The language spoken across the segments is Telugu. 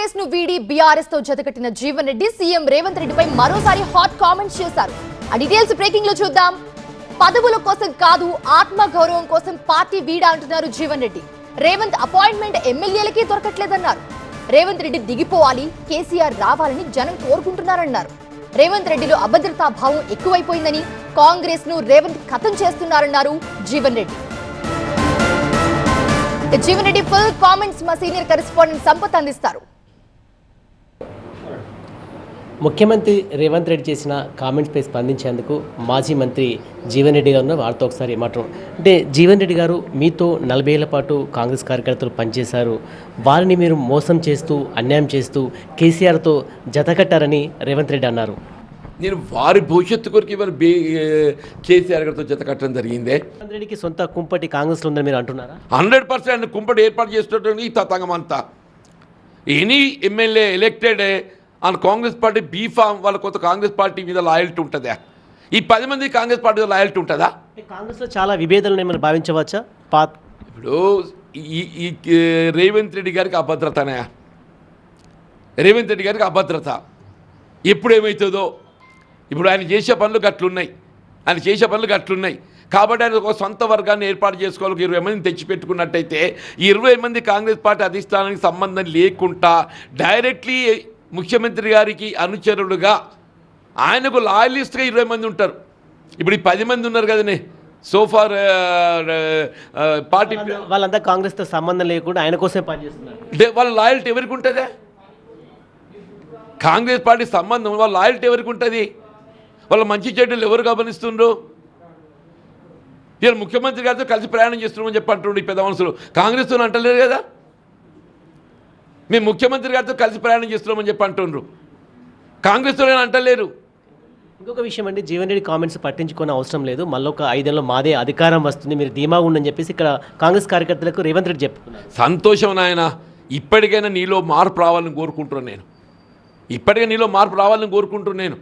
కాంగ్రెస్ ను వీడి బీఆర్ఎస్ తో జతకట్టిన జీవన్ రెడ్డి సీఎం రేవంత్ రెడ్డిపై మరోసారి హాట్ కామెంట్స్ చేశారు. ఆ డీటెయిల్స్ బ్రేకింగ్ లో చూద్దాం. పదవుల కోసం కాదు, ఆత్మ గౌరవం కోసం పార్టీ వీడా అంటున్నారు జీవన్ రెడ్డి. రేవంత్ అపాయింట్మెంట్ ఎమ్మెల్యేలకి దొరకట్లేదన్నారు. రేవంత్ రెడ్డి దిగిపోవాలి, కేసీఆర్ రావాలని జనం కోరుకుంటున్నారన్నారు. రేవంత్ రెడ్డిలో అభద్రతా భావం ఎక్కువైపోయిందని, కాంగ్రెస్ ను రేవంత్ ఖతం చేస్తున్నారన్నారు జీవన్ రెడ్డి. జీవన్ రెడ్డి ఫుల్ కామెంట్స్ మా సీనియర్ కరెస్పాండెంట్ సంపత్ అందిస్తారు. ముఖ్యమంత్రి రేవంత్ రెడ్డి చేసిన కామెంట్స్పై స్పందించేందుకు మాజీ మంత్రి జీవన్ రెడ్డి గారు వారితో ఒకసారి మాట్లాడు. అంటే జీవన్ రెడ్డి గారు మీతో 40 ఏళ్ల పాటు కాంగ్రెస్ కార్యకర్తలు పనిచేశారు, వారిని మీరు మోసం చేస్తూ అన్యాయం చేస్తూ కేసీఆర్తో జతకట్టారని రేవంత్ రెడ్డి అన్నారు. నేను వారి భవిష్యత్తు కొరకు ఇవాళ కేసీఆర్ గారితో జత కట్టడం జరిగిందే. రేవంత్ రెడ్డికి సొంత కుంపటి కాంగ్రెస్లో ఉందని మీరు అంటున్నారా? 100% కుంపటి ఏర్పాటు చేసేటటువంటి ఈ తతంగం అంతా. Any MLA elected on Congress party B form వాళ్ళ కొత్త కాంగ్రెస్ పార్టీ మీద లాయల్టీ ఉంటుందా? ఈ 10 మంది కాంగ్రెస్ పార్టీ మీద లాయల్టీ ఉంటుందా? కాంగ్రెస్లో చాలా విభేదాలను మనం భావించవచ్చా? ఇప్పుడు ఈ రేవంత్ రెడ్డి గారికి అభద్రతనే. రేవంత్ రెడ్డి గారికి అభద్రత ఎప్పుడు ఏమవుతుందో. ఇప్పుడు ఆయన చేసే పనులు గట్లున్నాయి కాబట్టి ఆయన ఒక సొంత వర్గాన్ని ఏర్పాటు చేసుకోవాలి. 20 మందిని తెచ్చిపెట్టుకున్నట్టయితే 20 మంది కాంగ్రెస్ పార్టీ అధిష్టానానికి సంబంధం లేకుండా డైరెక్ట్లీ ముఖ్యమంత్రి గారికి అనుచరులుగా ఆయనకు లాయలిస్ట్గా 20 మంది ఉంటారు. ఇప్పుడు ఈ 10 మంది ఉన్నారు కదనే సోఫార్ పార్టీ వాళ్ళంతా కాంగ్రెస్తో సంబంధం లేకుండా ఆయన కోసమే పనిచేస్తున్నారు. వాళ్ళ లాయల్టీ ఎవరికి ఉంటుందా? కాంగ్రెస్ పార్టీ సంబంధం వాళ్ళ లాయల్టీ ఎవరికి ఉంటుంది? వాళ్ళ మంచి చెడ్డలు ఎవరు గమనిస్తుండ్రు? వీళ్ళు ముఖ్యమంత్రి గారితో కలిసి ప్రయాణం చేస్తున్నామని చెప్పి అంటుండ్రు ఈ పెద్ద మనుషులు. కాంగ్రెస్తో అంటలేరు కదా, మేము ముఖ్యమంత్రి గారితో కలిసి ప్రయాణం చేస్తున్నామని చెప్పి అంటుండ్రు. కాంగ్రెస్తో అంటలేరు. ఇంకొక విషయం అండి, జీవన్ రెడ్డి కామెంట్స్ పట్టించుకునే అవసరం లేదు, మళ్ళీ ఒక 5 ఏళ్ళలో మాదే అధికారం వస్తుంది, మీరు ధీమాగా ఉండని చెప్పేసి ఇక్కడ కాంగ్రెస్ కార్యకర్తలకు రేవంత్ రెడ్డి చెప్పుకున్నారు. సంతోషం నాయన, ఇప్పటికైనా నీలో మార్పు రావాలని కోరుకుంటున్నాను నేను.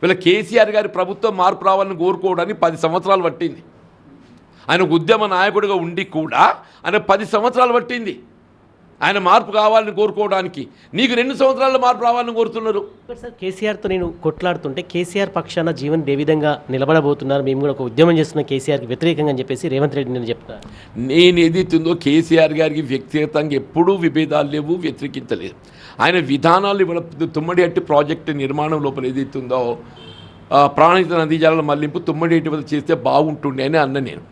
వీళ్ళ కేసీఆర్ గారి ప్రభుత్వం మార్పు రావాలని కోరుకోవడానికి 10 సంవత్సరాలు పట్టింది. ఆయన ఉద్యమ నాయకుడిగా ఉండి కూడా ఆయన 10 సంవత్సరాలు పట్టింది ఆయన మార్పు కావాలని కోరుకోవడానికి. నీకు 2 సంవత్సరాల్లో మార్పు రావాలని కోరుతున్నారు. సార్, కేసీఆర్తో నేను కొట్లాడుతుంటే కేసీఆర్ పక్షాన జీవన్ ఏ విధంగా నిలబడబోతున్నారు, మేము కూడా ఒక ఉద్యమం చేస్తున్న కేసీఆర్కి వ్యతిరేకంగా అని చెప్పేసి రేవంత్ రెడ్డి నేను చెప్తాను. నేను ఏదైతుందో కేసీఆర్ గారికి వ్యక్తిగతంగా ఎప్పుడూ విభేదాలు లేవు, వ్యతిరేకించలేదు. ఆయన విధానాలు ఇవాళ తుమ్మడిహట్టి ప్రాజెక్టు నిర్మాణం లోపల ఏదైతుందో ప్రాణహిత నదీ జలాల మళ్లింపు తుమ్మడిహట్టి వల్ల చేస్తే బాగుంటుండే అని అన్న నేను.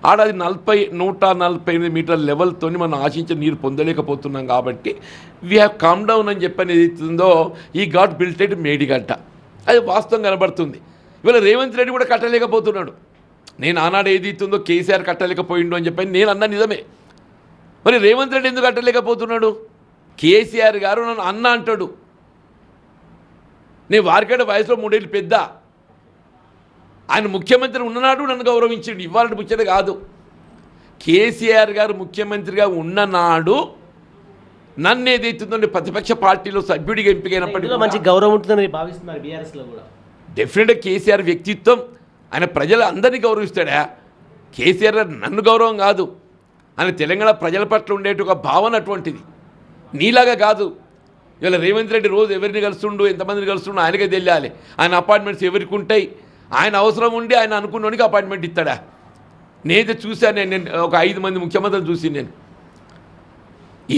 ఆడది 148 మీటర్ల లెవెల్తో మనం ఆశించిన నీరు పొందలేకపోతున్నాం కాబట్టి వీ హ్యావ్ కమ్ డౌన్ అని చెప్పని ఏదైతుందో ఈ గాట్ బిల్టెడ్ మేడిగడ్డ, అది వాస్తవం కనబడుతుంది. ఇవాళ రేవంత్ రెడ్డి కూడా కట్టలేకపోతున్నాడు. నేను ఆనాడు ఏదైతుందో కేసీఆర్ కట్టలేకపోయిండు అని చెప్పని నేను అన్న నిజమే. మరి రేవంత్ రెడ్డి ఎందుకు కట్టలేకపోతున్నాడు? కేసీఆర్ గారు నన్ను అన్న అంటాడు. నేను వారికంటే వయసులో 3 ఏళ్ళు పెద్ద. ఆయన ముఖ్యమంత్రి ఉన్ననాడు నన్ను గౌరవించండి, ఇవాళ ముచ్చట కాదు. కేసీఆర్ గారు ముఖ్యమంత్రిగా ఉన్ననాడు నన్ను ఏదైతుందో ప్రతిపక్ష పార్టీలో సభ్యుడిగా ఎంపికైనప్పటికీ మంచి గౌరవం ఉంటుందని భావిస్తున్నారు బీఆర్ఎస్లో కూడా. డెఫినెట్గా కేసీఆర్ వ్యక్తిత్వం, ఆయన ప్రజలు అందరినీ గౌరవిస్తాడా? కేసీఆర్ గారు నన్ను గౌరవం కాదు, ఆయన తెలంగాణ ప్రజల పట్ల ఉండేట ఒక భావన అటువంటిది. నీలాగా కాదు. ఇవాళ రేవంత్ రెడ్డి రోజు ఎవరిని కలుస్తుండు, ఎంతమందిని కలుస్తుండో ఆయనకే తెలియాలి. ఆయన అపాయింట్మెంట్స్ ఎవరికి ఉంటాయి, ఆయన అవసరం ఉండి ఆయన అనుకున్నోనికి అపాయింట్మెంట్ ఇస్తాడా? నేనైతే చూశాను, నేను ఒక 5 మంది ముఖ్యమంత్రులు చూసి నేను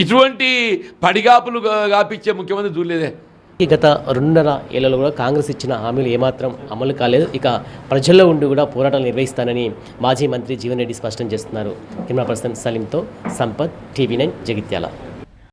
ఇటువంటి పడిగాపులు గాపించే ముఖ్యమంత్రి చూడలేదే. గత 2.5 ఏళ్లలో కూడా కాంగ్రెస్ ఇచ్చిన హామీలు ఏమాత్రం అమలు కాలేదు, ఇక ప్రజల్లో ఉండి కూడా పోరాటాలు నిర్వహిస్తానని మాజీ మంత్రి జీవన్ రెడ్డి స్పష్టం చేస్తున్నారు. కెమెరా పర్సన్ సలీంతో సంపత్, TV9 జగిత్యాల.